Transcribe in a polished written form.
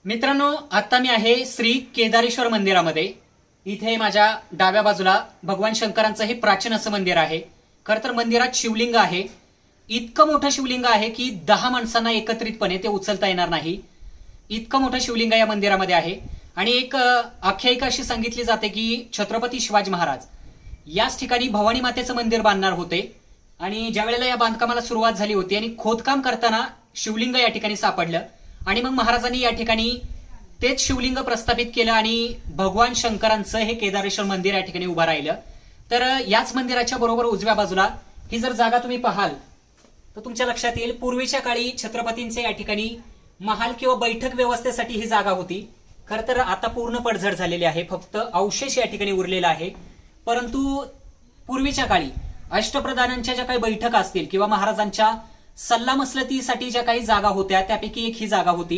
मित्रांनो, आता मी आहे श्री केदारेश्वर मंदिरामध्ये. इथे माझ्या डाव्या बाजूला भगवान शंकरांचं हे प्राचीन असं मंदिर आहे. खरं तर मंदिरात शिवलिंग आहे. इतकं मोठं शिवलिंग आहे की 10 माणसांना एकत्रितपणे ते उचलता येणार नाही. इतकं मोठं शिवलिंग या मंदिरामध्ये आहे. आणि एक आख्यायिका अशी सांगितली जाते की छत्रपती शिवाजी महाराज याच ठिकाणी भवानी मातेचं मंदिर बांधणार होते. आणि ज्या वेळेला या बांधकामाला सुरुवात झाली होती आणि खोदकाम करताना शिवलिंग या ठिकाणी सापडलं आणि मग महाराजांनी या ठिकाणी तेच शिवलिंग प्रस्थापित केलं आणि भगवान शंकरांचं हे केदारेश्वर मंदिर या ठिकाणी उभं राहिलं. तर याच मंदिराच्या बरोबर उजव्या बाजूला ही जर जागा तुम्ही पाहाल तर तुमच्या लक्षात येईल, पूर्वीच्या काळी छत्रपतींचे या ठिकाणी महाल किंवा बैठक व्यवस्थेसाठी ही जागा होती. खरं तर आता पूर्ण पडझड झालेली आहे, फक्त अवशेष या ठिकाणी उरलेला आहे. परंतु पूर्वीच्या काळी अष्टप्रधानांच्या ज्या काही बैठका असतील किंवा महाराजांच्या सल्लामसलतीसाठी ज्या काही जागा होत्या त्यापैकी एक ही जागा होती.